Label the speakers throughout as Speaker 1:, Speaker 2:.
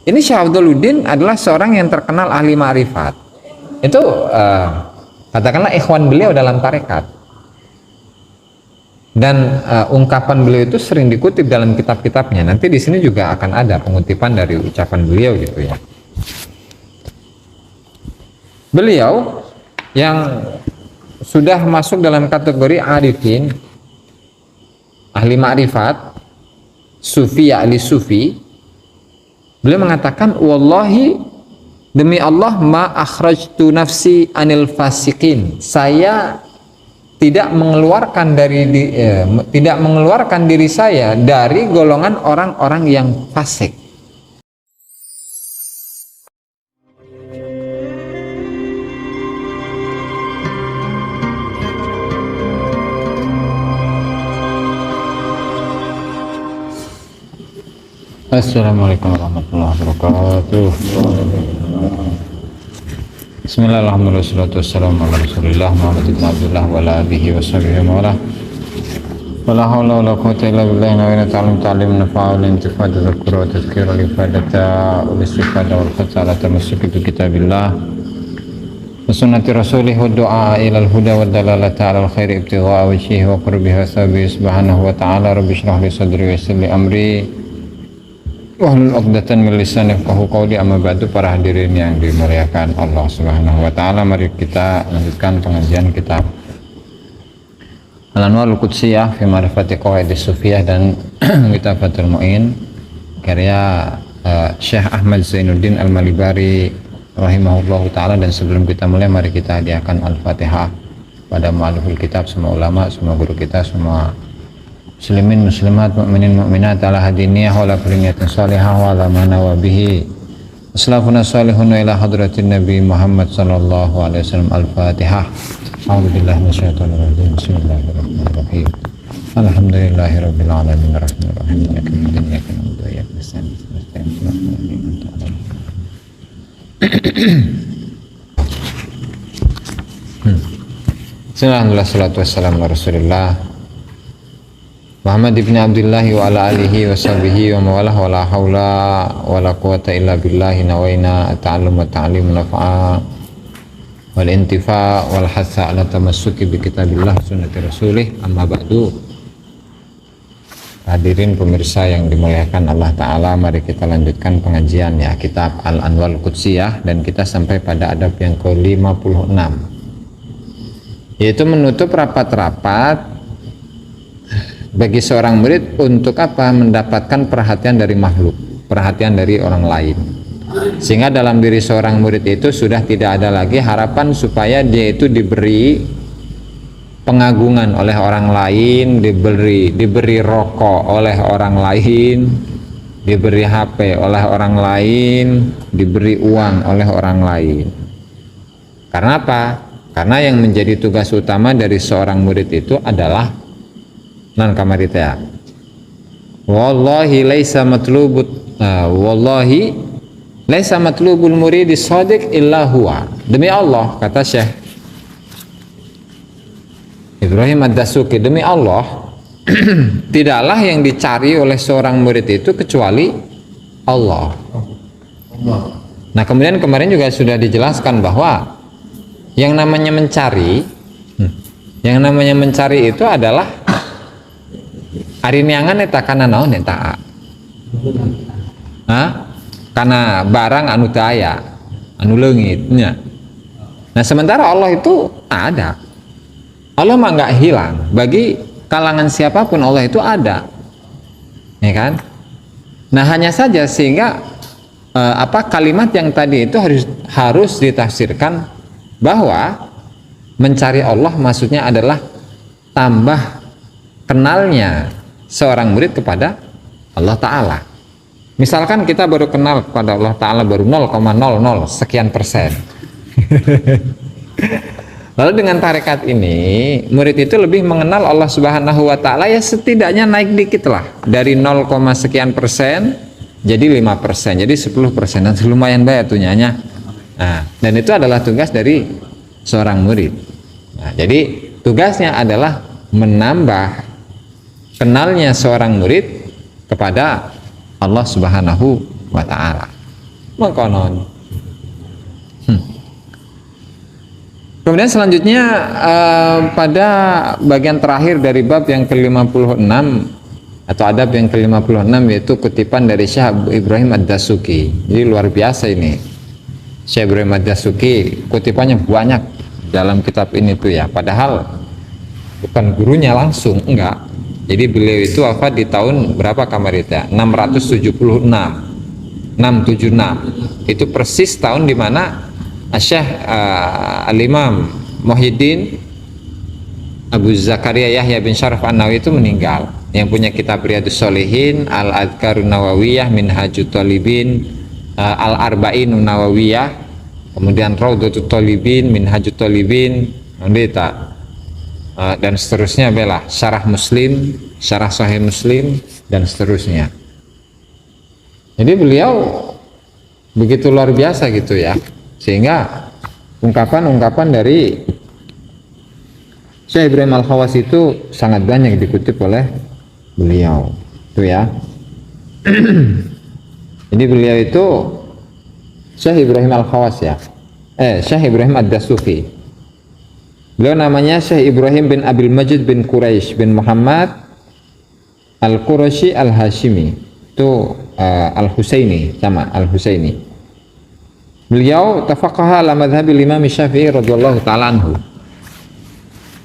Speaker 1: Ini Syekh Abduluddin adalah seorang yang terkenal ahli ma'rifat. Itu katakanlah ikhwan beliau dalam tarekat. Dan ungkapan beliau itu sering dikutip dalam kitab-kitabnya. Nanti di sini juga akan ada pengutipan dari ucapan beliau gitu ya. Beliau yang sudah masuk dalam kategori arifin, ahli ma'rifat, sufi ya ahli sufi. Beliau mengatakan, wallahi, demi Allah, ma akhrajtu nafsi anil fasikin. Saya tidak mengeluarkan diri saya dari golongan orang-orang yang fasik. Assalamualaikum warahmatullahi wabarakatuh. Bismillahirrahmanirrahim. Wassalatu wassalamu ala Rasulillah Muhammad ibn Abdullah wa ala alihi wa sahbihi wa ala. Wala hawla wala quwwata illa billahi wa ta'lim nafa'a wal intifa' tadhakkur wa tadhkira li ifadata wal istifada wal khatala tamassuki bi kitabillah wa sunnati rasulih wa du'a ila al-huda wa dalalata ala al-khairi ibtigha'a wajhihi wa qurbihi sabi subhanahu wa ta'ala. Rabbi shrah li sadri wa yassir li amri wahlul 'uqdatam min lisani yafqahu qawli. Amma ba'du. Para hadirin yang dimuliakan Allah Subhanahu wa taala, mari kita lanjutkan pengajian kitab Al-Anwarul Qudsiyah fi Ma'rifati Qawaidis Sufiyah dan kitab Fathul Mu'in karya Syekh Ahmad Zainuddin Al-Malibari rahimahullahu taala. Dan sebelum kita mulai, mari kita hadiahkan Al-Fatihah pada mu'alliful kitab, semua ulama, semua guru kita, semua muslimin muslimat, mukminin mukminat, ala hadiniyah wa ala kulli niyatin salihah wa ala mana wa bihi aslafuna salihun ila hadratin Nabi Muhammad sallallahu alaihi wasallam. Al-Fatihah. A'udzubillahi minasyaitonir rajim. Bismillahirrahmanirrahim. Alhamdulillahirabbil alamin arrahmanir rahim maliki yaumiddin iyyaka na'budu wa iyyaka nasta'in ihdinas siratal mustaqim. Bismillah, salatu wassalamu ala Rasulillah Muhammad ibn Abdullah wa ala alihi wa sahbihi wa mawalah wa la hawla wa la quwata illa billahi nawaina at-ta'allum wa ta'lim nafa'a wal intifa' wal hasa ala tamassuki bi kitabillah sunnati rasulih. Amma ba'du. Hadirin pemirsa yang dimuliakan Allah Ta'ala, mari kita lanjutkan pengajian ya kitab Al-Anwarul Qudsiyah, dan kita sampai pada adab yang ke-56, yaitu menutup rapat-rapat bagi seorang murid untuk apa? Mendapatkan perhatian dari makhluk, perhatian dari orang lain, sehingga dalam diri seorang murid itu sudah tidak ada lagi harapan supaya dia itu diberi pengagungan oleh orang lain, diberi rokok oleh orang lain, diberi HP oleh orang lain, diberi uang oleh orang lain. Karena apa? Karena yang menjadi tugas utama dari seorang murid itu adalah nan kamarita, wallahi laisa matlubul muridi shadiq illa huwa. Demi Allah, kata Syekh Ibrahim Ad-Dasuki, demi Allah tidaklah yang dicari oleh seorang murid itu kecuali Allah. Nah, kemudian kemarin juga sudah dijelaskan bahwa yang namanya mencari itu adalah ariniangan eta kana naon eta? Kana barang anu teu aya, anu leungit nya. Nah, sementara Allah itu ada. Allah mah enggak hilang. Bagi kalangan siapapun Allah itu ada. Ya kan? Nah, hanya saja sehingga kalimat yang tadi itu harus ditafsirkan bahwa mencari Allah maksudnya adalah tambah kenalnya seorang murid kepada Allah Ta'ala. Misalkan kita baru kenal kepada Allah Ta'ala baru 0,00 sekian persen. Lalu dengan tarekat ini, murid itu lebih mengenal Allah Subhanahu wa Ta'ala, ya setidaknya naik dikit lah, dari 0, sekian persen jadi 5%, jadi 10%, dan lumayan banyak tuh nyanya. Nah, dan itu adalah tugas dari seorang murid. Nah, jadi tugasnya adalah menambah kenalnya seorang murid kepada Allah Subhanahu wa Ta'ala. mengkonon. Kemudian selanjutnya pada bagian terakhir dari bab yang ke-56 atau adab yang ke-56 yaitu kutipan dari Syekh Ibrahim Ad-Dasuki. Jadi luar biasa ini. Syekh Ibrahim Ad-Dasuki kutipannya banyak dalam kitab ini tuh ya. Padahal bukan gurunya langsung, enggak. Jadi beliau itu wafat di tahun berapa Kamarita? 676. 676. Itu persis tahun di mana Syekh Al-Imam Muhyiddin Abu Zakaria Yahya bin Syaraf An-Nawawi itu meninggal, yang punya kitab Riyadhus Shalihin, Al-Adhkarun Nawawiyah, Minhajut Talibin, Al-Arba'in Nawawiyah, kemudian Raudhatut Talibin, Minhajut Talibin, dan seterusnya belah, Syarah Muslim, Syarah Sahih Muslim, dan seterusnya. Jadi beliau begitu luar biasa gitu ya, sehingga ungkapan-ungkapan dari Syekh Ibrahim Al-Khawas itu sangat banyak dikutip oleh beliau itu ya. Jadi beliau itu Syekh Ibrahim Al-Khawas ya, Syekh Ibrahim Ad-Dasuki. Beliau namanya Syekh Ibrahim bin Abil Majid bin Quraisy bin Muhammad Al-Qurashi Al-Hashimi, itu Al-Husaini, sama Al-Husaini. Beliau tafaqaha ala madhabil Imam Syafi'i radhiyallahu ta'ala anhu.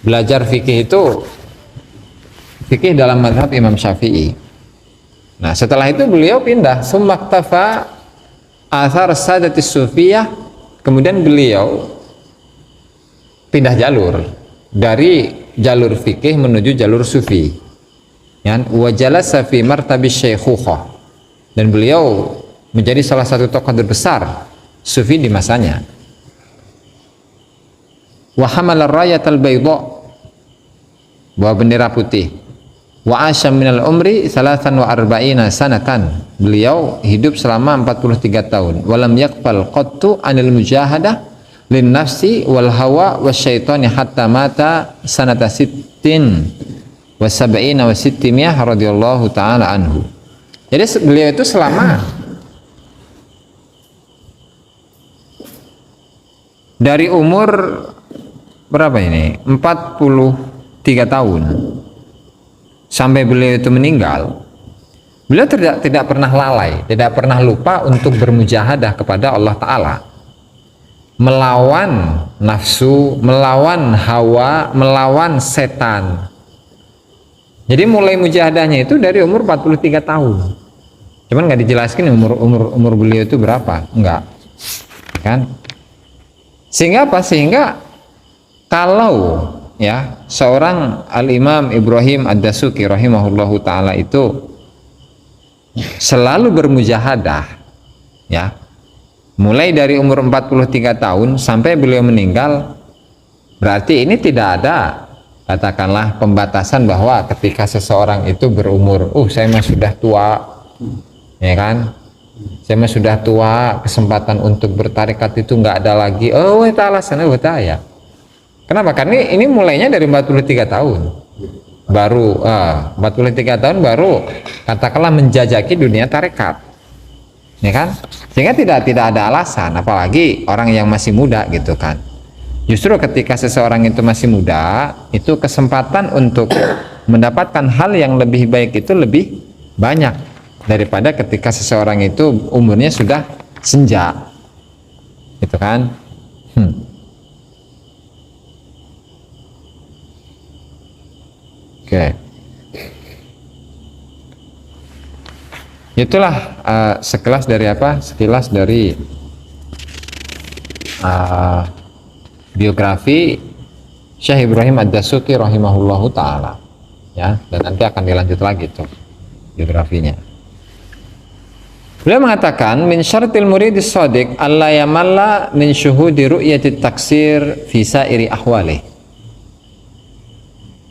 Speaker 1: Belajar fikih itu fikih dalam madhab Imam Syafi'i. Nah setelah itu beliau pindah sumaktafa athar sadatis sufiyah, kemudian beliau pindah jalur dari jalur fikih menuju jalur sufi ya, wa jalasa fi martabis syaikhukhah, dan beliau menjadi salah satu tokoh terbesar sufi di masanya. Wa hamala rayatal bayda, bawa bendera putih. Wa asya minal umri 43 sanatan, beliau hidup selama 43 tahun. Walam yaqbal qattu anil mujahadah lin nafsi wal hawa wasyaitani hatta mata sanata sittin wa sab'ina wa sittimiyah radhiyallahu ta'ala anhu. Jadi beliau itu selama dari umur berapa ini? 43 tahun sampai beliau itu meninggal, beliau tidak pernah lalai, tidak pernah lupa untuk bermujahadah kepada Allah Ta'ala, melawan nafsu, melawan hawa, melawan setan. Jadi mulai mujahadahnya itu dari umur 43 tahun. Cuman nggak dijelaskan umur beliau itu berapa, enggak kan? Sehingga apa? Sehingga kalau ya seorang Al-Imam Ibrahim Ad-Dasuki rahimahullahu ta'ala itu selalu bermujahadah ya, mulai dari umur 43 tahun sampai beliau meninggal, berarti ini tidak ada katakanlah pembatasan bahwa ketika seseorang itu berumur, saya mah sudah tua ya kan, saya mah sudah tua, kesempatan untuk bertarekat itu nggak ada lagi. Itu alasan ya. Kenapa? Karena ini mulainya dari 43 tahun. Baru 43 tahun baru katakanlah menjajaki dunia tarekat. Ya kan? Sehingga tidak ada alasan, apalagi orang yang masih muda gitu kan. Justru ketika seseorang itu masih muda, itu kesempatan untuk mendapatkan hal yang lebih baik itu lebih banyak daripada ketika seseorang itu umurnya sudah senja gitu kan. Oke. Itulah sekilas dari biografi Syekh Ibrahim Ad-Dasuki rahimahullahu ta'ala ya, dan nanti akan dilanjut lagi tuh biografinya. Beliau mengatakan min syartil muridis shadiq alla yamalla min syuhudi ru'yati taksir fi sairi ahwalih,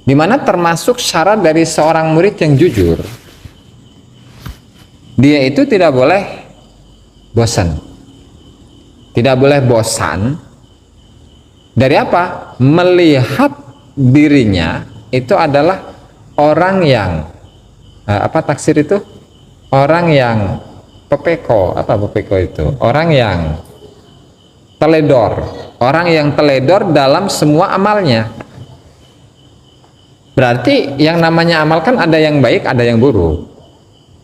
Speaker 1: di mana termasuk syarat dari seorang murid yang jujur, dia itu tidak boleh bosan, tidak boleh bosan dari apa? Melihat dirinya itu adalah orang yang taksir itu orang yang pepeko. Apa pepeko itu? Orang yang teledor. Orang yang teledor dalam semua amalnya. Berarti yang namanya amal kan ada yang baik, ada yang buruk.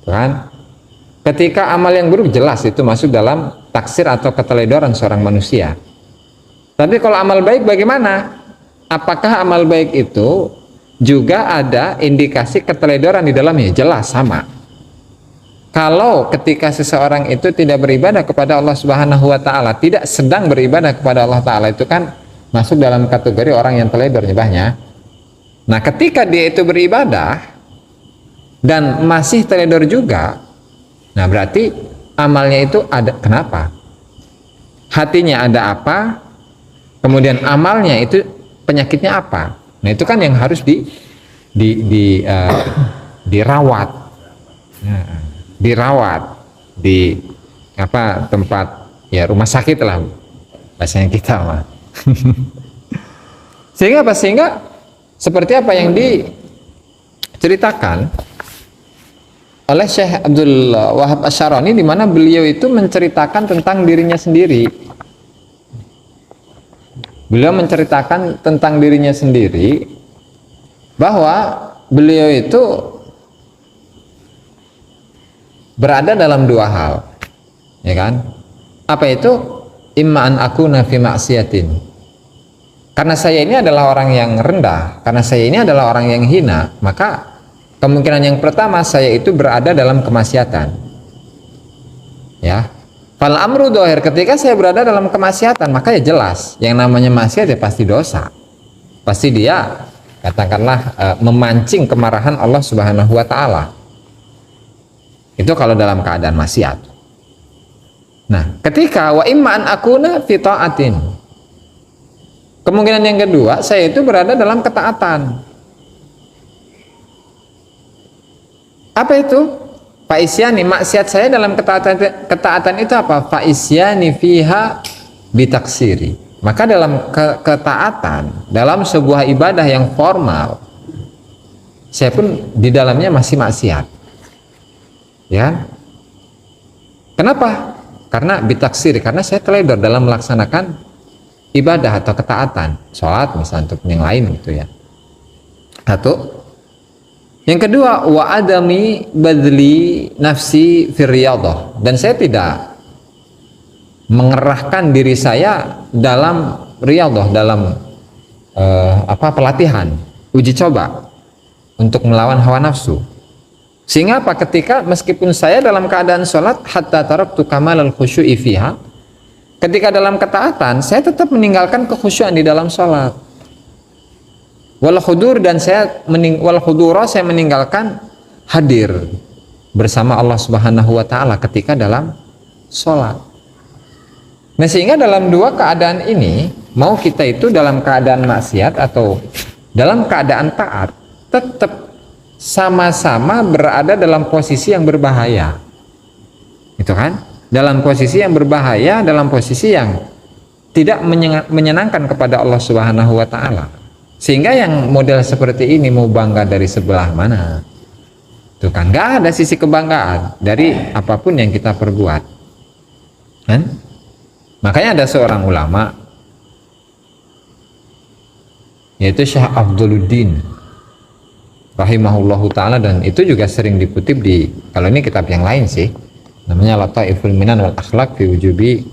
Speaker 1: Kan? Ketika amal yang buruk jelas itu masuk dalam taksir atau keteledoran seorang manusia. Tapi kalau amal baik bagaimana? Apakah amal baik itu juga ada indikasi keteledoran di dalamnya? Jelas sama. Kalau ketika seseorang itu tidak beribadah kepada Allah Subhanahu wa taala, tidak sedang beribadah kepada Allah taala, itu kan masuk dalam kategori orang yang teledor nyebahnya. Nah, ketika dia itu beribadah dan masih teledor juga, nah berarti amalnya itu ada kenapa? Hatinya ada apa? Kemudian amalnya itu penyakitnya apa? Nah itu kan yang harus dirawat, dirawat di apa tempat ya rumah sakit lah bahasanya kita mah. Sehingga apa? Sehingga seperti apa yang diceritakan oleh Syekh Abdul Wahab Asy-Syarani, di mana beliau itu menceritakan tentang dirinya sendiri. Beliau menceritakan tentang dirinya sendiri bahwa beliau itu berada dalam dua hal, ya kan? Apa itu? Imma an akuna fi maksiatin. Karena saya ini adalah orang yang rendah, karena saya ini adalah orang yang hina, maka kemungkinan yang pertama saya itu berada dalam kemaksiatan. Ya. Fal amru dohir, ketika saya berada dalam kemaksiatan, maka ya jelas yang namanya maksiat ya pasti dosa. Pasti dia katakanlah memancing kemarahan Allah Subhanahu wa taala. Itu kalau dalam keadaan maksiat. Nah, ketika wa imma an akuna fi ta'atin. Kemungkinan yang kedua, saya itu berada dalam ketaatan. Apa itu? Fa'isyani, maksiat saya dalam ketaatan itu apa? Fa'isyani fiha bitaksiri. Maka dalam ketaatan, dalam sebuah ibadah yang formal, saya pun di dalamnya masih maksiat. Ya. Kenapa? Karena bitaksiri, karena saya teledor dalam melaksanakan ibadah atau ketaatan, sholat misalnya untuk yang lain gitu ya. Satu. Yang kedua, wa adami badli nafsi firriyadah, dan saya tidak mengerahkan diri saya dalam riyadah, dalam pelatihan, uji coba untuk melawan hawa nafsu. Sehingga apa? Ketika meskipun saya dalam keadaan sholat, hatta taraktu kamalal khusyu'i fiha, ketika dalam ketaatan saya tetap meninggalkan kekhusyuan di dalam sholat. Wal hudur, dan saya meninggalkan hadir bersama Allah Subhanahu wa taala ketika dalam sholat. Nah, sehingga dalam dua keadaan ini, mau kita itu dalam keadaan maksiat atau dalam keadaan taat, tetap sama-sama berada dalam posisi yang berbahaya. Itu kan? Dalam posisi yang berbahaya, dalam posisi yang tidak menyenangkan kepada Allah Subhanahu wa taala. Sehingga yang model seperti ini mau bangga dari sebelah mana? Itu kan nggak ada sisi kebanggaan dari apapun yang kita perbuat. Kan? Makanya ada seorang ulama, yaitu Syekh Abduluddin rahimahullahu ta'ala, dan itu juga sering dikutip di, kalau ini kitab yang lain sih, namanya Lataiful Minan wal Akhlaq fi wujubi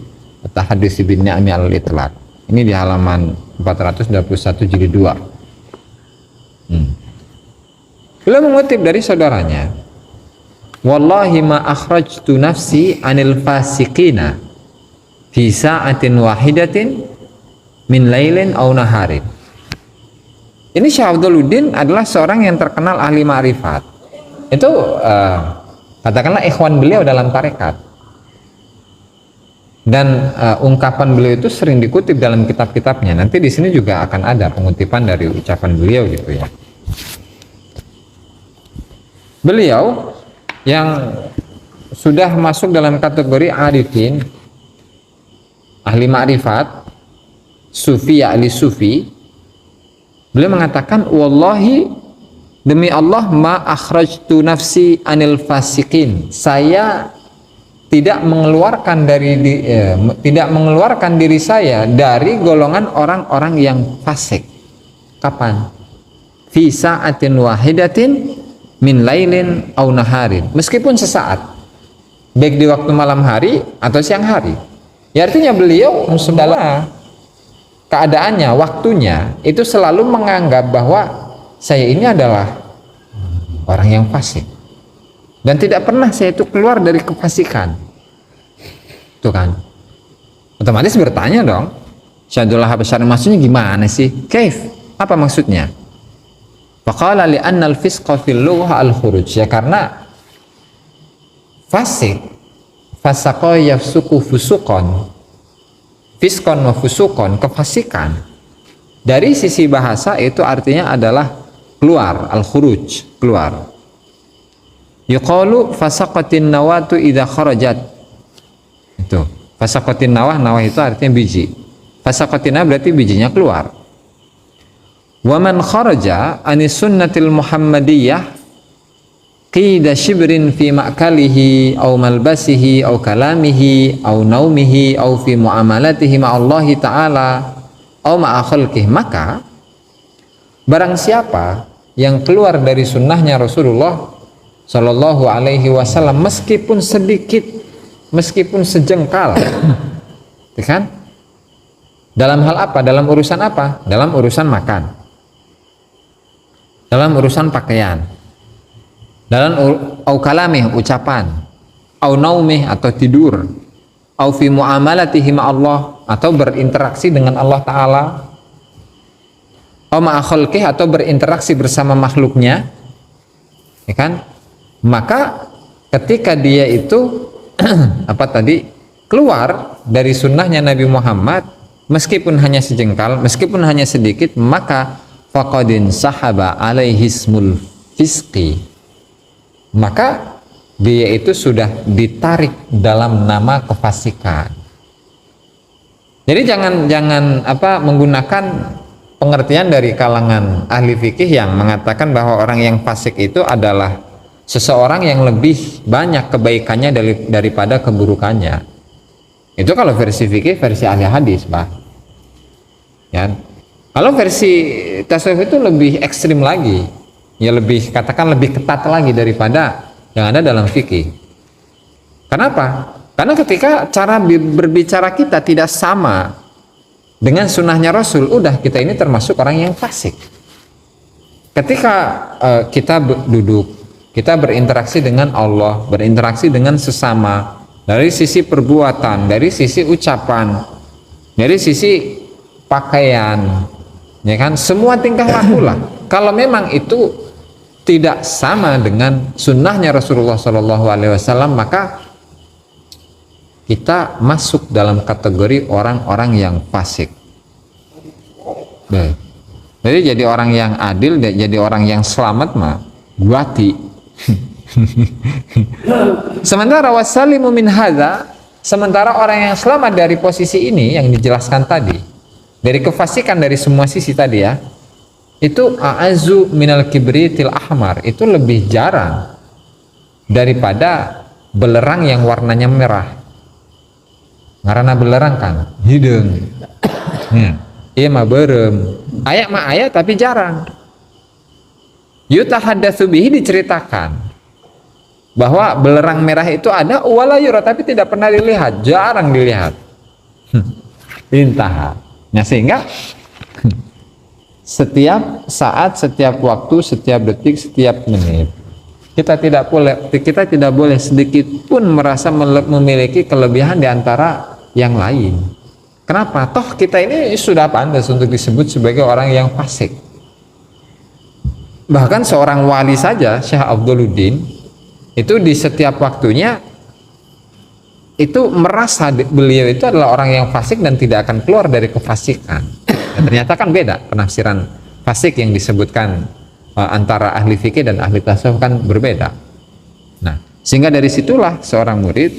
Speaker 1: at-tahaddits bin ni'ami al-itlaq. Ini di halaman 421 jilid 2. Beliau mengutip dari saudaranya, wallahi ma akhrajtu nafsi anil fasiqina fi sa'atin wahidatin min lailin aw naharin. Ini Syekh Abduluddin adalah seorang yang terkenal ahli ma'rifat. Itu katakanlah ikhwan beliau dalam tarekat. Dan ungkapan beliau itu sering dikutip dalam kitab-kitabnya. Nanti di sini juga akan ada pengutipan dari ucapan beliau gitu ya. Beliau yang sudah masuk dalam kategori arifin, ahli ma'rifat, sufi ya ahli sufi, beliau mengatakan, wallahi, demi Allah, ma akhrajtu nafsi anil fasikin, saya tidak mengeluarkan diri saya dari golongan orang-orang yang fasik. Kapan? Fi sa'atin wahidatin min lailin aw naharin, meskipun sesaat, baik di waktu malam hari atau siang hari. Ya, artinya beliau dalam keadaannya, waktunya itu selalu menganggap bahwa saya ini adalah orang yang fasik dan tidak pernah saya itu keluar dari kefasikan. Tuh kan, otomatis bertanya dong, Syadullah Habasyari maksudnya gimana sih? Kaif? Apa maksudnya? Faqala li'anna al-fisqa fil lughah al-khuruj, ya karena fasik, fasaqa yafsuku fusuqan, fiskon wa fusukon, kefasikan dari sisi bahasa itu artinya adalah keluar, al-khuruj, keluar. Yuqalu fasaqatin nawatu idza kharajat, itu fasaqatin nawah, nawah itu artinya biji, fasaqatina berarti bijinya keluar. Wa man kharaja anis sunnatil muhammadiyah qida shibrin fi ma'kalihi aw malbasihi aw kalamihi aw naumihi aw fi muamalatihi ma'allahi ta'ala aw ma'a khalqihi, maka barang siapa yang keluar dari sunnahnya Rasulullah Shallallahu Alaihi Wasallam meskipun sedikit, meskipun sejengkal, kan? Dalam hal apa? Dalam urusan apa? Dalam urusan makan, dalam urusan pakaian, dalam au kalamih, ucapan, au naumih atau tidur, au fi muamalatihi ma Allah atau berinteraksi dengan Allah Ta'ala, au ma'a khalqih atau berinteraksi bersama makhluknya, ya kan? Maka ketika dia itu apa tadi, keluar dari sunnahnya Nabi Muhammad meskipun hanya sejengkal, meskipun hanya sedikit, maka faqadin sahaba alaihismul fisqi, maka dia itu sudah ditarik dalam nama kefasikan. Jadi jangan menggunakan pengertian dari kalangan ahli fikih yang mengatakan bahwa orang yang fasik itu adalah seseorang yang lebih banyak kebaikannya daripada keburukannya. Itu kalau versi fikih, versi ahli hadis, Pak. Ya. Kalau versi tasawuf itu lebih ekstrim lagi, ya lebih, katakan lebih ketat lagi daripada yang ada dalam fikih. Kenapa? Karena ketika cara berbicara kita tidak sama dengan sunnahnya Rasul, udah kita ini termasuk orang yang fasik. Ketika kita duduk, kita berinteraksi dengan Allah, berinteraksi dengan sesama, dari sisi perbuatan, dari sisi ucapan, dari sisi pakaian, ya kan, semua tingkah laku lah. Kalau memang itu tidak sama dengan sunnahnya Rasulullah SAW, maka kita masuk dalam kategori orang-orang yang fasik. Jadi jadi orang yang adil, jadi orang yang selamat mah guati. Sementara wasalimu min hadza, sementara orang yang selamat dari posisi ini yang dijelaskan tadi, dari kefasikan dari semua sisi tadi ya, itu a'azu minal kibritil ahmar, itu lebih jarang daripada belerang yang warnanya merah. Karena belerang kan hidung, iya mah berem, ayak mah ayak tapi jarang. Yutahaddatsu bihi, diceritakan bahwa belerang merah itu ada, wala yura, tapi tidak pernah dilihat, jarang dilihat. Intah. Nah, sehingga setiap saat, setiap waktu, setiap detik, setiap menit, kita tidak boleh sedikit pun merasa memiliki kelebihan di antara yang lain. Kenapa? Toh kita ini sudah pantas untuk disebut sebagai orang yang fasik. Bahkan seorang wali saja, Syekh Abduluddin, itu di setiap waktunya itu merasa beliau itu adalah orang yang fasik dan tidak akan keluar dari kefasikan. Dan ternyata kan beda penafsiran fasik yang disebutkan antara ahli fikih dan ahli tasawuf, kan berbeda. Nah, sehingga dari situlah seorang murid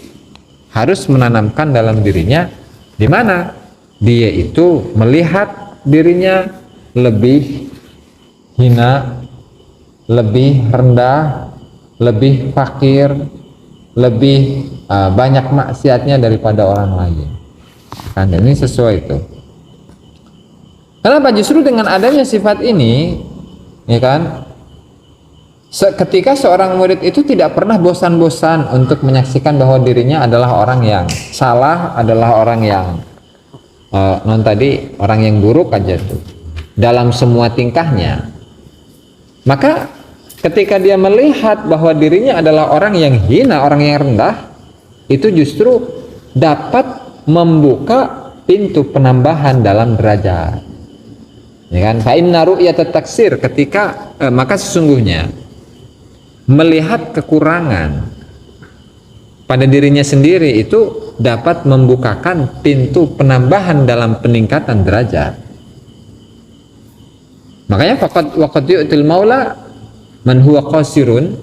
Speaker 1: harus menanamkan dalam dirinya, di mana dia itu melihat dirinya lebih hina, lebih rendah, lebih fakir, lebih banyak maksiatnya daripada orang lain. Kan ini sesuai itu. Kenapa? Justru dengan adanya sifat ini, ya kan, ketika seorang murid itu tidak pernah bosan-bosan untuk menyaksikan bahwa dirinya adalah orang yang salah, adalah orang yang orang yang buruk aja tuh dalam semua tingkahnya. Maka ketika dia melihat bahwa dirinya adalah orang yang hina, orang yang rendah, itu justru dapat membuka pintu penambahan dalam derajat. Ya kan? Fa inna ru'yatat taksir, ketika maka sesungguhnya melihat kekurangan pada dirinya sendiri itu dapat membukakan pintu penambahan dalam peningkatan derajat. Makanya waqad yu'til maula man huwa qasirun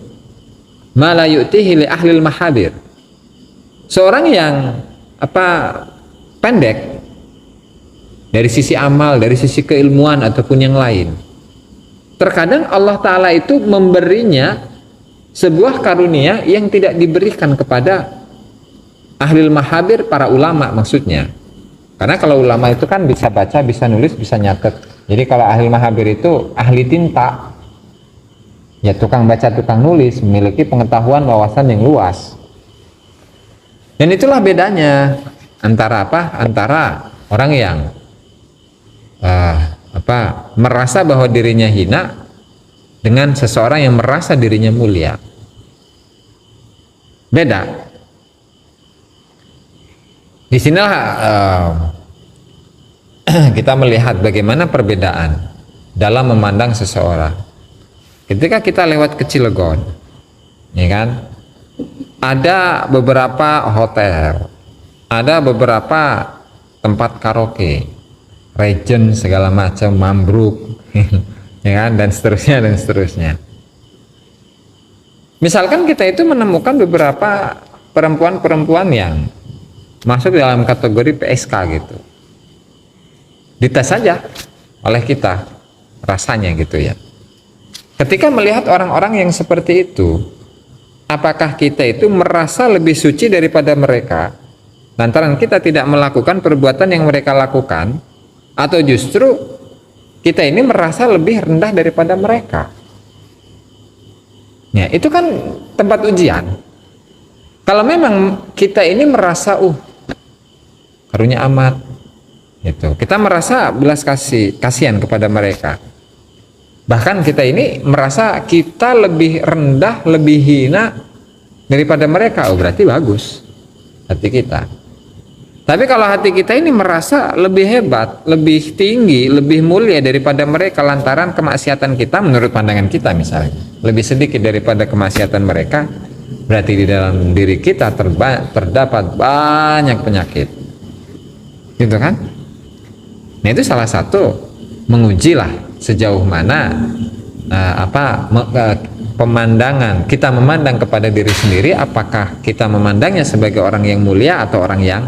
Speaker 1: ma la yu'tihi li ahlil mahabir. Seorang yang pendek dari sisi amal, dari sisi keilmuan ataupun yang lain, terkadang Allah Ta'ala itu memberinya sebuah karunia yang tidak diberikan kepada ahlil mahabir, para ulama maksudnya. Karena kalau ulama itu kan bisa baca, bisa nulis, bisa nyatet. Jadi kalau ahlil mahabir itu ahli tinta, ya tukang baca, tukang nulis, memiliki pengetahuan, wawasan yang luas. Dan itulah bedanya antara antara orang yang merasa bahwa dirinya hina dengan seseorang yang merasa dirinya mulia. Beda. Di sinilah kita melihat bagaimana perbedaan dalam memandang seseorang. Ketika kita lewat ke Cilegon, ya kan, ada beberapa hotel, ada beberapa tempat karaoke, Regent segala macam, Mambruk, ya kan, dan seterusnya. Misalkan kita itu menemukan beberapa perempuan-perempuan yang masuk dalam kategori PSK gitu, dites saja oleh kita rasanya gitu ya. Ketika melihat orang-orang yang seperti itu, apakah kita itu merasa lebih suci daripada mereka lantaran kita tidak melakukan perbuatan yang mereka lakukan, atau justru kita ini merasa lebih rendah daripada mereka? Ya, itu kan tempat ujian. Kalau memang kita ini merasa karunia amat gitu, kita merasa belas kasihan kepada mereka, bahkan kita ini merasa kita lebih rendah, lebih hina daripada mereka, berarti bagus hati kita. Tapi kalau hati kita ini merasa lebih hebat, lebih tinggi, lebih mulia daripada mereka lantaran kemaksiatan kita menurut pandangan kita misalnya lebih sedikit daripada kemaksiatan mereka, berarti di dalam diri kita terdapat banyak penyakit, gitu kan? Nah, itu salah satu mengujilah sejauh mana pemandangan kita memandang kepada diri sendiri, apakah kita memandangnya sebagai orang yang mulia atau orang yang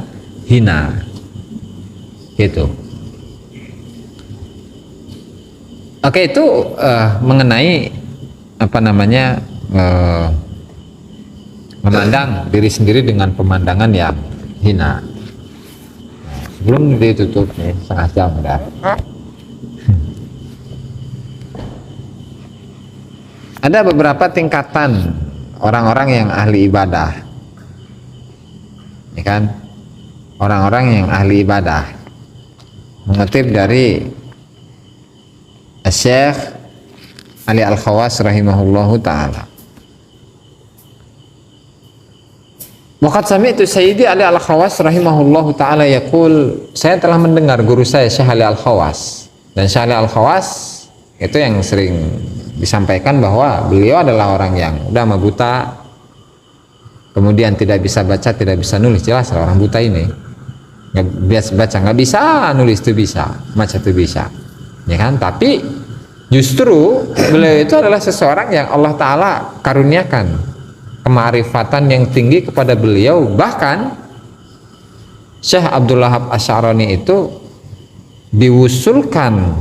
Speaker 1: hina, gitu. Oke, itu mengenai memandang diri sendiri dengan pemandangan yang hina. Sebelum ditutup nih, setengah jam udah. Ada beberapa tingkatan orang-orang yang ahli ibadah, ya kan? Orang-orang yang ahli ibadah, mengutip dari Syekh Ali Al-Khawas rahimahullahu ta'ala. Waqad sami'tu Sayyidi Ali Al-Khawas rahimahullahu ta'ala yaqul, saya telah mendengar guru saya Syekh Ali Al-Khawas. Dan Syekh Ali Al-Khawas itu yang sering disampaikan bahwa beliau adalah orang yang udah buta, kemudian tidak bisa baca, tidak bisa nulis. Jelas lah orang buta ini nggak biasa baca, nggak bisa nulis, itu bisa, baca itu bisa, ya kan? Tapi justru beliau itu adalah seseorang yang Allah Ta'ala karuniakan kemarifatan yang tinggi kepada beliau. Bahkan Syekh Abdul Wahab Asy'arani itu diwusulkan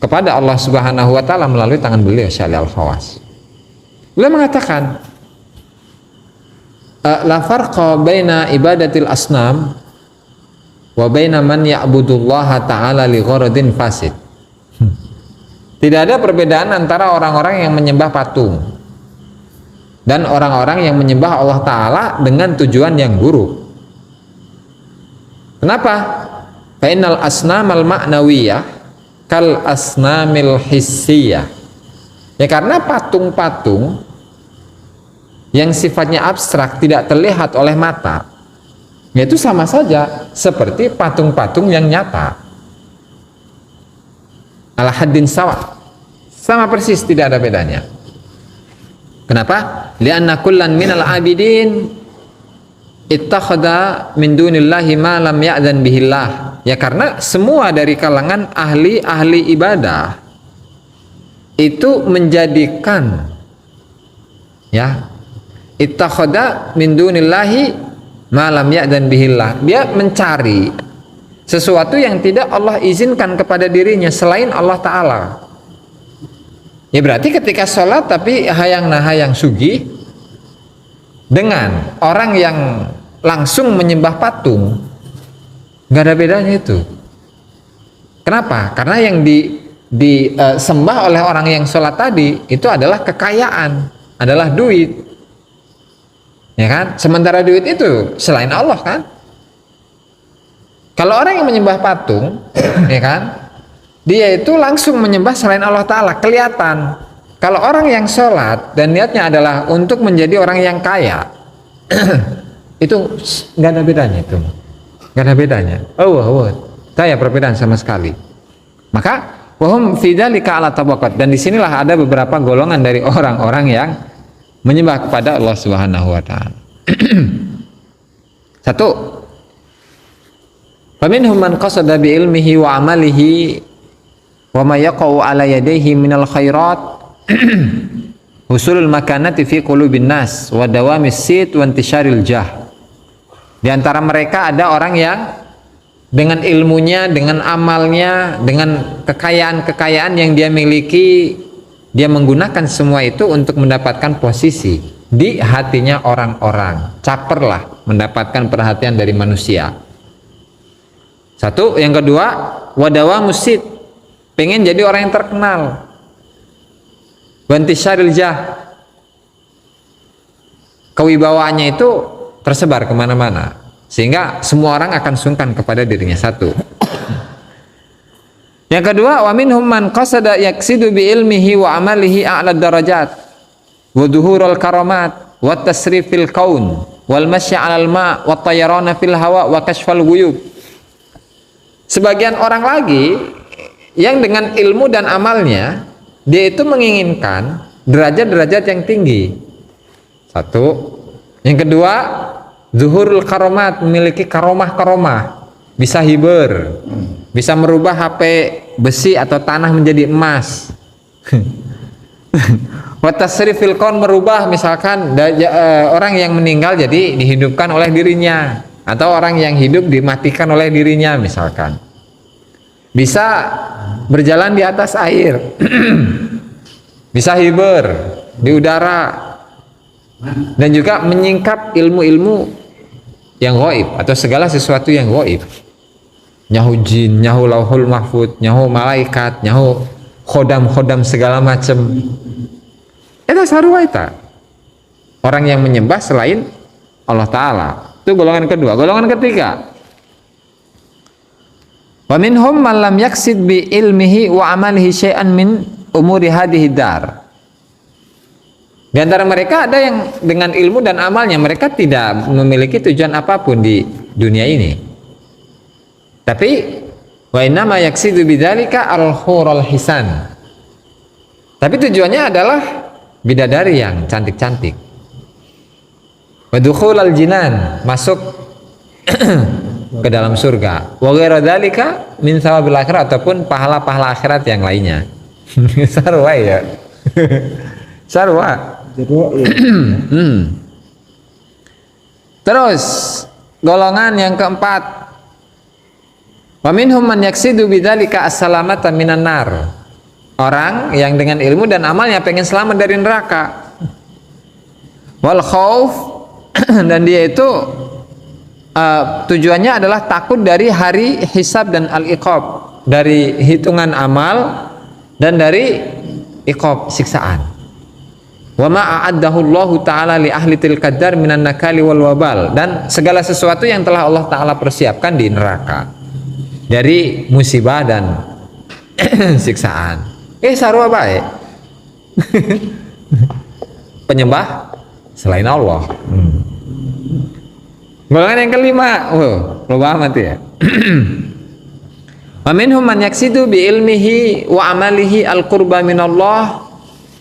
Speaker 1: kepada Allah Subhanahu wa Ta'ala melalui tangan beliau, Syekh Al-Khawas. Beliau mengatakan, la farqa baina ibadatil asnam wa baina man ya'budullaha ta'ala li gharadin fasid. Tidak ada perbedaan antara orang-orang yang menyembah patung dan orang-orang yang menyembah Allah Ta'ala dengan tujuan yang buruk. Kenapa? Fa'innal asnamal ma'nawiyah kal asnamil hissiyah. Ya karena patung-patung yang sifatnya abstrak, tidak terlihat oleh mata, yaitu sama saja seperti patung-patung yang nyata. Ala haddin sawa, sama persis, tidak ada bedanya. Kenapa? Lianna kullan minal abidin ittakhadha min dunillahi ma lam ya'dzan bihillah. Ya karena semua dari kalangan ahli ibadah itu menjadikan, ya, ittakhadha min dunillahi ma lam ya'dzan bihillah. Dia mencari sesuatu yang tidak Allah izinkan kepada dirinya selain Allah Ta'ala. Ya berarti ketika sholat tapi hayang sugih dengan orang yang langsung menyembah patung, nggak ada bedanya itu. Kenapa? Karena yang disembah oleh orang yang sholat tadi itu adalah kekayaan, adalah duit, ya kan? Sementara duit itu selain Allah kan. Kalau orang yang menyembah patung, ya kan, dia itu langsung menyembah selain Allah Ta'ala, kelihatan. Kalau orang yang sholat dan niatnya adalah untuk menjadi orang yang kaya, itu nggak ada bedanya, itu nggak ada bedanya. Tak ada perbedaan sama sekali. Maka wahum fi dzalika ala tabaqat, dan disinilah ada beberapa golongan dari orang-orang yang menyembah kepada Allah Subhanahu Wa Ta'ala. Satu, faminhum man qasada bi ilmihi wa amalihi wa ma yaqau ala yadayhi minal khairat husulul makanati fi qulubin nas wa dawamis sit wa intisyaril jah. Di antara mereka ada orang yang dengan ilmunya, dengan amalnya, dengan kekayaan-kekayaan yang dia miliki, dia menggunakan semua itu untuk mendapatkan posisi di hatinya orang-orang. Caperlah mendapatkan perhatian dari manusia. Satu, yang kedua, wadawa musid, pengen jadi orang yang terkenal. Wantisyaril jah, kewibawaannya itu tersebar kemana-mana, sehingga semua orang akan sungkan kepada dirinya. Satu. Yang kedua, wa minhum man qasada yaksidu bi ilmihi wa amalihi a'la darajat wa dhuhurul karamat wa tasrifil kaun wal masya 'alal ma wa tayrana fil hawa wa kashfal ghuyub. Sebagian orang lagi yang dengan ilmu dan amalnya dia itu menginginkan derajat-derajat yang tinggi. Satu. Yang kedua, zuhurul karomat, memiliki karomah-karomah, bisa hiber, bisa merubah HP besi atau tanah menjadi emas. Wa tasrifil kaun, merubah misalkan orang yang meninggal jadi dihidupkan oleh dirinya, atau orang yang hidup dimatikan oleh dirinya misalkan. Bisa berjalan di atas air, bisa hiber di udara, dan juga menyingkap ilmu-ilmu yang gaib atau segala sesuatu yang gaib. Nyahu jin, nyahu lauhul mahfud, nyahu malaikat, nyahu khodam-khodam segala macam. Itu sarua itu. Orang yang menyembah selain Allah Ta'ala. Itu golongan kedua. Golongan ketiga, wa minhum man lam yaksid bi ilmihi wa amalihi syai'an min umuri hadhihi dar. Di antara mereka ada yang dengan ilmu dan amalnya mereka tidak memiliki tujuan apapun di dunia ini. Tapi wa innama yaksidu bidzalika al-hurul hisan. Tapi tujuannya adalah bidadari yang cantik-cantik. Wa dukhulal jinan, masuk ke dalam surga. Wa ghairu dzalika min thawabil akhirat, ataupun pahala-pahala akhirat yang lainnya. Sarwa ya. Sarwa. Terus golongan yang keempat, wa minhum man yaksidu bidzalika as-salamata minan nar. Orang yang dengan ilmu dan amalnya pengen selamat dari neraka. Wal khauf dan dia itu tujuannya adalah takut dari hari hisab dan al-iqab, dari hitungan amal dan dari iqab, siksaan. Wa ma a'addahu Allah taala li ahli tilkad dar minan nakali wal wabal, dan segala sesuatu yang telah Allah taala persiapkan di neraka dari musibah dan siksaan. Sarua baik. Penyembah selain Allah. Golongan yang kelima, lupa amat ya. Wa minhum man yaksidu bi ilmihi wa amalihi al-qurba minallah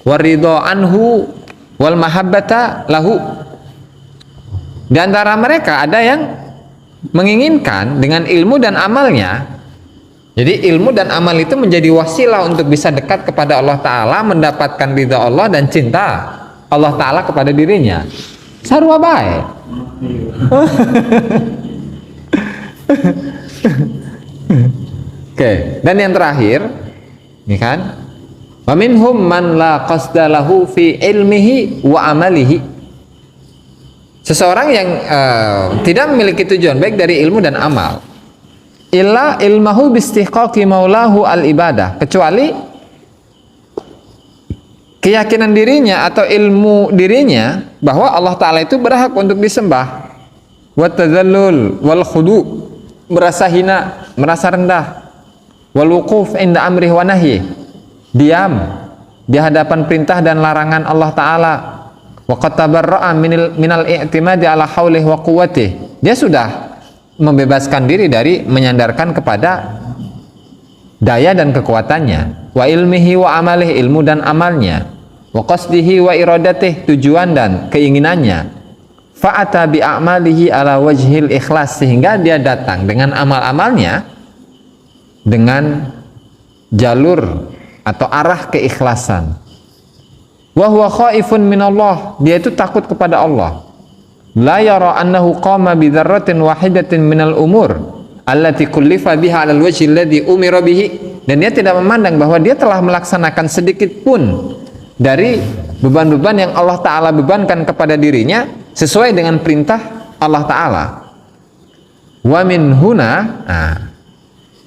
Speaker 1: waridho anhu wal mahabbata lahu. Di antara mereka ada yang menginginkan dengan ilmu dan amalnya. Jadi ilmu dan amal itu menjadi wasilah untuk bisa dekat kepada Allah Ta'ala, mendapatkan ridha Allah dan cinta Allah Ta'ala kepada dirinya. Sarua baik. Oke, dan yang terakhir ini kan, wa minhum man la qasda lahu fi ilmihi wa amalihi. Seseorang yang tidak memiliki tujuan baik dari ilmu dan amal, illa ilmahu bistihqaqi maulahu al ibadah, kecuali keyakinan dirinya atau ilmu dirinya bahwa Allah Ta'ala itu berhak untuk disembah, wa tadzallul wal khudu, merasa hina, merasa rendah, wal wuquf inda amrih wa nahyi, diam di hadapan perintah dan larangan Allah Ta'ala, wa qad tabarra'a minal i'timadi ala haulih wa quwwatih, dia sudah membebaskan diri dari menyandarkan kepada daya dan kekuatannya, wa ilmihi wa amalih, ilmu dan amalnya, wa qasdihi wa iradatih, tujuan dan keinginannya, fa'ata bi a'malihi ala wajhil ikhlas, sehingga dia datang dengan amal-amalnya dengan jalur atau arah keikhlasan. Wa huwa khaifun minallah, dia itu takut kepada Allah. La yara annahu qama bi dzarratin wahidatin minal umur allati kullifa biha 'alal wajhi alladhi umira bihi, dan dia tidak memandang bahwa dia telah melaksanakan sedikit pun dari beban-beban yang Allah Ta'ala bebankan kepada dirinya sesuai dengan perintah Allah Ta'ala. Wa min huna,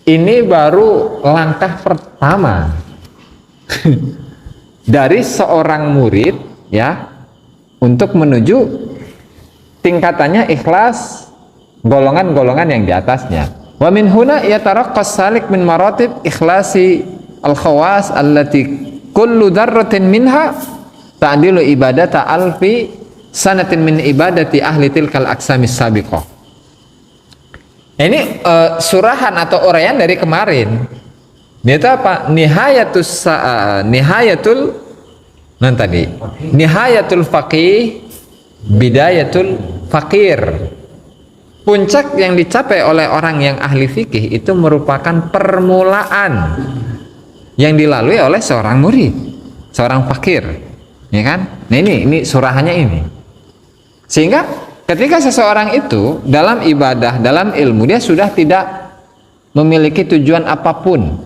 Speaker 1: ini baru langkah pertama dari seorang murid ya untuk menuju tingkatannya ikhlas, golongan-golongan yang di atasnya. Wa min huna yataraqqas salik min maratib ikhlasi al-khawas allati kullu dzarratin minha ta'dilu ibadata alfi sanatin min ibadati ahli tilkal aqsamis sabiqah. Ini surahan atau uraian dari kemarin. Dia itu apa? Nihayatul faqih, bidayatul fakir. Puncak yang dicapai oleh orang yang ahli fikih itu merupakan permulaan yang dilalui oleh seorang murid, seorang fakir, ya kan? Nah ini surahannya ini. Sehingga ketika seseorang itu dalam ibadah, dalam ilmu, dia sudah tidak memiliki tujuan apapun,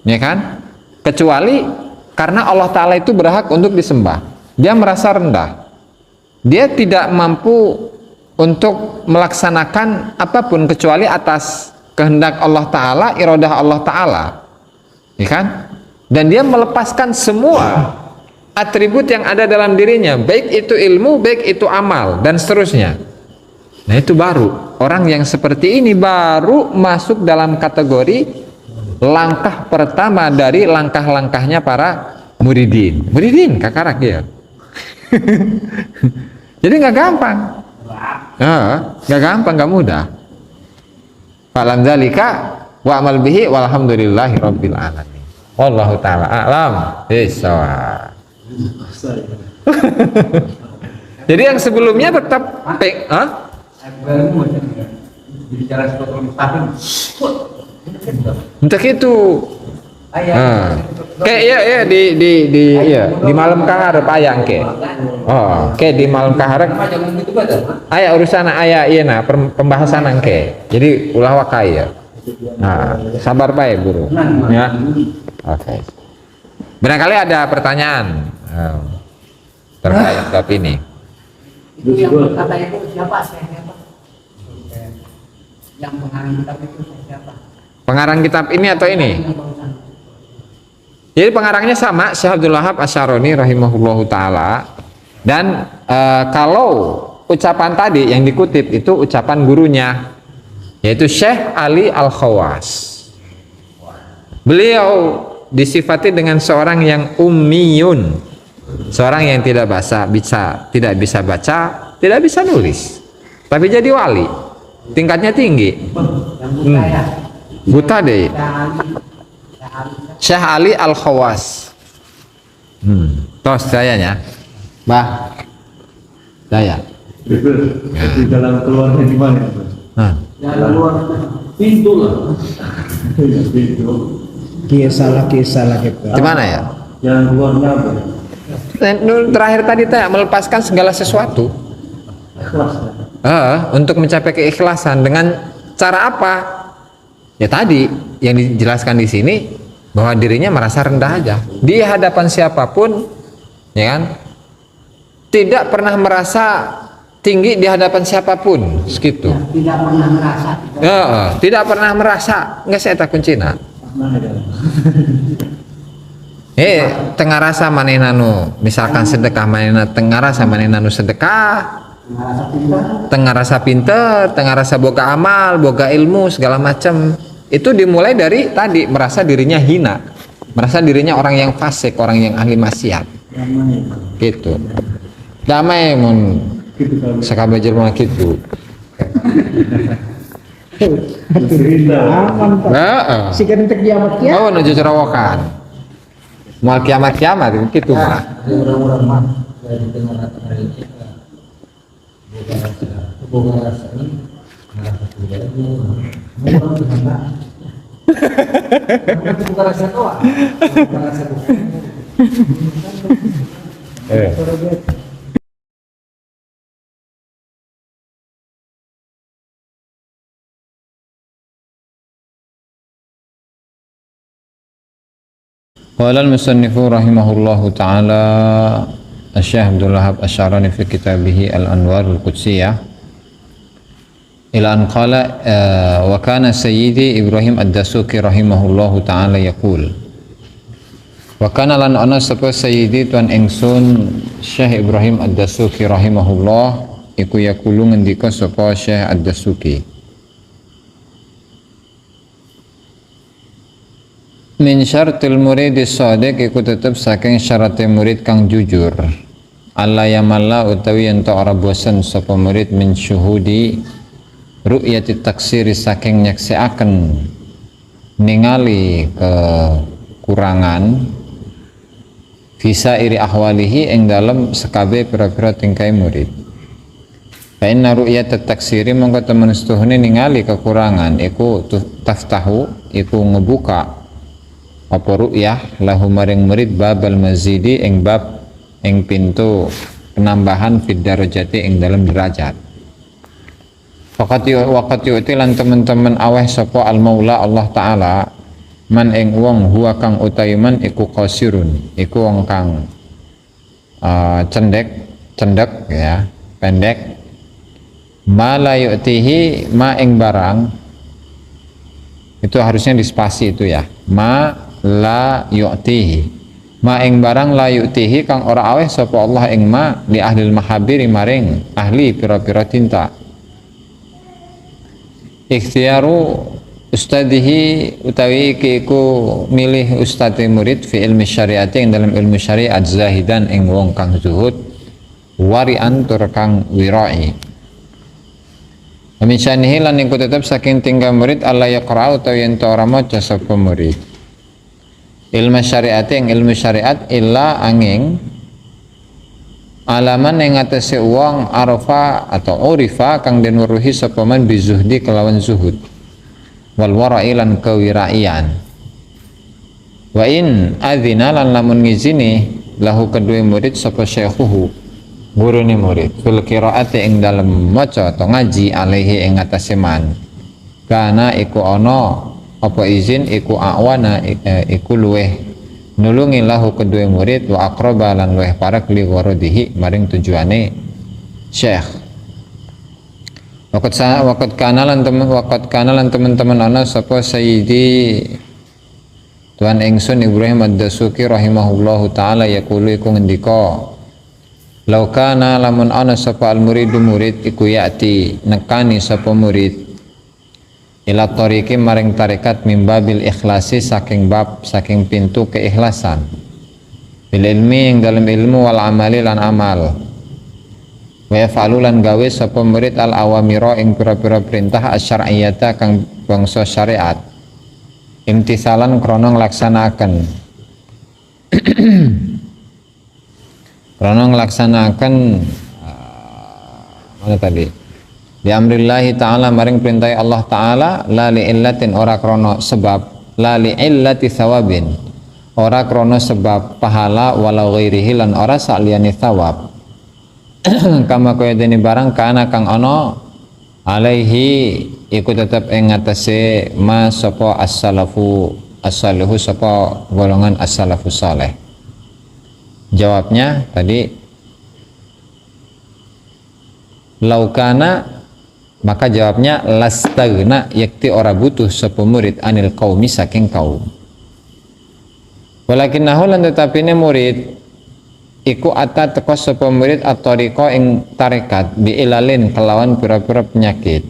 Speaker 1: ya kan? Kecuali karena Allah Ta'ala itu berhak untuk disembah. Dia merasa rendah. Dia tidak mampu untuk melaksanakan apapun kecuali atas kehendak Allah Ta'ala, iradah Allah Ta'ala, ya kan? Dan dia melepaskan semua atribut yang ada dalam dirinya, baik itu ilmu, baik itu amal, dan seterusnya. Nah itu baru, orang yang seperti ini baru masuk dalam kategori langkah pertama dari langkah-langkahnya para muridin. Muridin kakarak ya. Jadi nggak gampang, nggak gampang, nggak mudah. Fa'lam dzalika wa amal bihi walhamdulillahi rabbil alamin. Wallahu ta'ala a'lam bishawab. Jadi yang sebelumnya tetap untuk itu kayak ya di malam kaharep ayang ke. Oh, kayak di malam kaharep aya urusan aya ieu na pembahasan angke. Jadi ulah wakai ya. Nah, sabar bae guru. Ya. Oke. Barangkali ada pertanyaan terkait bab ini.
Speaker 2: Itu yang berkata itu siapa? Siapa? Yang mengarang kitab itu siapa?
Speaker 1: Pengarang kitab ini atau ini? Jadi pengarangnya sama, Syekh Abdul Wahab Asy-Syaroni rahimahullahu taala. Dan kalau ucapan tadi yang dikutip itu ucapan gurunya, yaitu Syekh Ali Al-Khawas. Beliau disifati dengan seorang yang ummiyun, seorang yang tidak tidak bisa baca, tidak bisa nulis, tapi jadi wali, tingkatnya tinggi. Buta deh. Syekh Ali Al-Khawas. Tos sayanya, bah, saya.
Speaker 3: Di dalam keluarnya di mana?
Speaker 2: Jalan luar pintu lah.
Speaker 3: Pintu.
Speaker 4: Kisah kita.
Speaker 1: Di mana ya?
Speaker 3: Jalan keluarnya apa?
Speaker 1: Terakhir tadi saya melepaskan segala sesuatu.
Speaker 3: Ikhlas.
Speaker 1: Untuk mencapai keikhlasan dengan cara apa? Ya tadi yang dijelaskan di sini bahwa dirinya merasa rendah aja di hadapan siapapun, ya kan? Tidak pernah merasa tinggi di hadapan siapapun, segitu.
Speaker 2: Tidak pernah merasa.
Speaker 1: Tidak pernah merasa. Nggak saya tak kuncina. Tengah rasa manenanu, misalkan sedekah manena tengah rasa manenanu sedekah. Tengah rasa pinter, tengah rasa boga amal, boga ilmu segala macam. Itu dimulai dari tadi merasa dirinya hina, merasa dirinya orang yang fasik, orang yang ahli maksiat. Gitu. Damai mun sakabeh jelema kitu.
Speaker 4: Aman Pak. Si kan kiamat ya.
Speaker 1: Oh, nuju cerawokan. Mau kiamat gitu mah.
Speaker 2: Orang-orang mah dari tengah rata ini boga rasa ini merasa tidak orang bisa bukan rasa doa, bukan rasa doa.
Speaker 1: Qala al-musannifu rahimahullahu ta'ala Asy-Syaikh Abdul Wahab Asy-Syaroni fi kitabih Al-Anwar Al-Qudsiyah ila an qala wa kana sayyidi Ibrahim Ad-Dasuki rahimahullahu ta'ala yaqul wa kana lan ana sapa sayyidi tuan ingsun Syekh Ibrahim Ad-Dasuki rahimahullah iku yaqulu ngendika sapa Syekh Ad-Dasuki min syartil muridis shadiq iku tetep saking syaratnya murid kang jujur alla yamalla utawi ento ora bosen sapa murid min syuhudi ru'yati taksiri saking nyaksiaken ningali kekurangan visa iri ahwalihi ing dalem sekabe pira-pira tingkai murid fa inna ru'yat taksiri mongko temen setuhune ningali kekurangan iku taftahu iku ngebuka apa ru'yah lahu maring murid babal mazidi ing bab ing pintu penambahan fid darajati ing dalam derajat. Waqati lan teman-teman aweh sapa al maula Allah taala man ing wong huwa kang utayman iku qasirun iku wong kang cendek ya pendek ma la yu'tihi ma ing barang itu harusnya di spasi itu ya ma la yu'tihi ma ing barang la yu'tihi kang ora aweh sapa Allah ing ma li ahli mahabiri maring ahli pira-pira tinta ikhtiaru ustadihi utawi iku milih ustadi murid fi ilmi syariati ing dalam ilmu syariat zahidan ing wong kang zuhud wari'an tur kang wirai Misyanihi lan iku tetep saking tingkah murid Allah yaqra utawi yen ora maca sapa murid ilmu syariat yang ilmu syariat illa angin alaman yang atase uang arafa atau urifa kang den weruhi sapa man bizuhdi kelawan zuhud wal wara'i lan kewiraian wa in adzina lan lamun ngizini lahu kedue murid sapa syekhuhu gurune murid fil qiraati ing dalem maca atau ngaji alaihi ing atase man kana iku ana apa izin iku awana iku luweh nulungi lahu kedua murid wa aqraba lan luweh parek li waradihi maring tujuane Syekh. Waqad kanalan teman-teman ana sapa Sayyidi Tuan ingsun Ibrahim Ad-Dasuki rahimahullahu taala yaqulu iku ngendika law kana lamun ana sapa al-muridu murid iku yati nekani sapa murid ila tariqi maring tarekat mimbabil ikhlasi saking pintu keikhlasan bil ilmi yang dalam ilmu wal amali lan amal wa yaf'alu lan gawe sapa murid al awamira ing pira-pira perintah asyariyata kang bangsa syariat imtisalan krana nglaksanakaken mana tadi di amrillahi ta'ala maring perintahe Allah ta'ala la li illatin ora krono sebab la li illati thawabin ora krono sebab pahala walau ghairihi lan ora saliyane thawab kama kaya dene barang kana kang ana alaihi iku tetep ing ngatasé ma sapa as-salafu as-salihu sapa golongan as-salafu saleh. Jawabnya tadi laukana maka jawabnya lastagna yakti ora butuh sapa murid anil qaumi saking kaum walakinnahu lan tetapine murid iku ata teko sapa murid at-tariqa ing tarekat biilalin kelawan pira-pira penyakit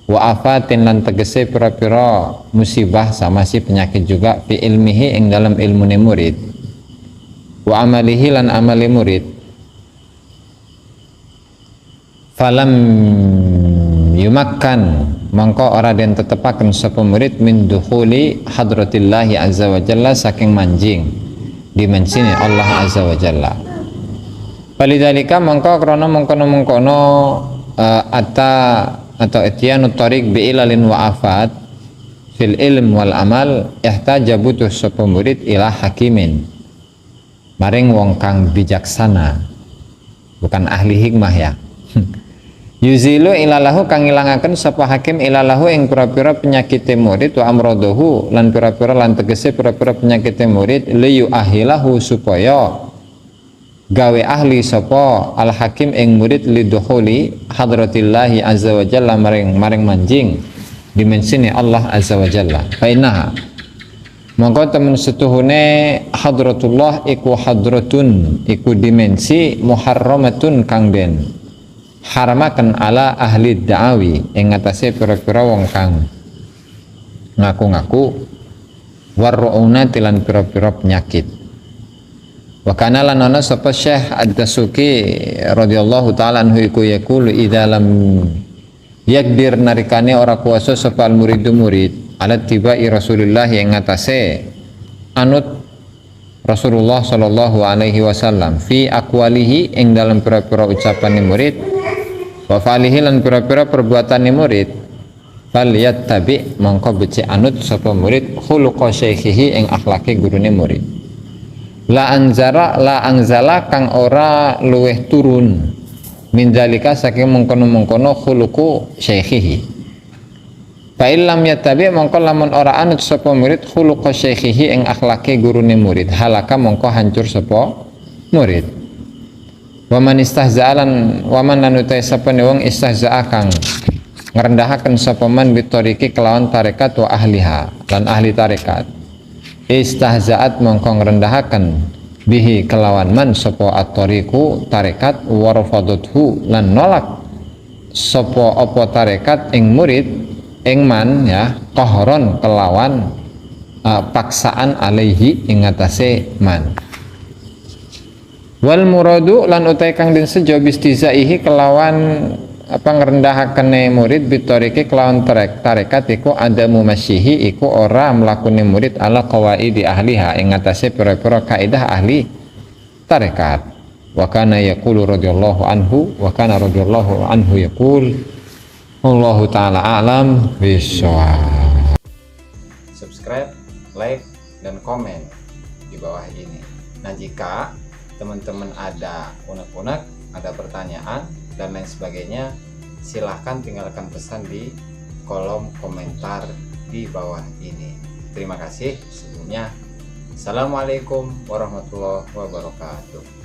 Speaker 1: wa afatin lan tegese pira-pira musibah sama si penyakit juga fi ilmihi ing dalam ilmune murid wa amalihi lan amali murid falam yumakkan mangko ora den tetepaken sapa murid min dukhuli hadratillahi azza wa jalla saking manjing dimensine Allah azza wa jalla palidalika mangko krana mengkono atau ityanu tariq bi ilalin wa afat fil ilm wal amal ihtaja butuh sapa murid ila hakimin maring wong kang bijaksana bukan ahli hikmah ya yuzilu ilalahu kang ilangaken sapa hakim ilalahu ing pira-pira penyakit murid wa amrodohu lan pira-pira lan tegese pira-pira penyakit murid liyu ahilahu supaya gawe ahli sapa al hakim ing murid lidukhuli hadratillahi azza wa jalla maring manjing dimensine Allah azza wa jalla fa innaha mongko temen setuhune hadratullah iku hadratun iku dimensi muharramatun kang den haramaken ala ahli da'awi ing ngatasé pira-pira wong kang ngaku-ngaku warru'unati lan pira-pira penyakit wa kana lan ana sapa Syekh Ad-Dasuki radhiyallahu taala anhu iku yaqulu idza lam yakdir narikane ora kuasa sapa al-muridu murid ala tibai Rasulullah yang ngatasé anut Rasulullah sallallahu alaihi wasallam fi aqwalihi ing dalam pira-pira ucapan murid wa fa'alihi lan pira-pira perbuatan murid fal yattabi mongko becik anut sapa murid khuluqa syaikhihi ing akhlake gurune murid la anzala kang ora luweh turun min zalika saking mengkono-mengkono khuluqu syaikhihi fa illam yattabi mongko lamun ora anut sapa murid khuluqa syaikhihi ing akhlake gurune murid halaka mongko hancur sapa murid waman istahza'alan waman nanutai sapane wong istahza'a kang ngrendahaken sapa man bitoriki kelawan tarekat wa ahliha lan ahli tarekat istahza'at mongko ngrendahaken bihi kelawan man sapa at-tariqu tarekat wa rafaduthu lan nolak sapa apa tarekat ing murid ing man ya qahron kelawan paksaan alaihi ing atase man wal muradu lan utai kang den sejo bistizaihi kelawan apa ngrendahakene murid bitoriki kelawan tarekat iku adamu masyihi iku ora mlakune murid ala qawaidi ahliha ing atase pira-pira kaidah ahli tarekat wa kana yaqulu radhiyallahu anhu wa kana radhiyallahu anhu yaqul wallahu taala a'lam bissawab. Subscribe, like dan komen di bawah ini. Nah, jika teman-teman ada unek-unek, ada pertanyaan dan lain sebagainya, silahkan tinggalkan pesan di kolom komentar di bawah ini. Terima kasih sebelumnya. Assalamualaikum warahmatullahi wabarakatuh.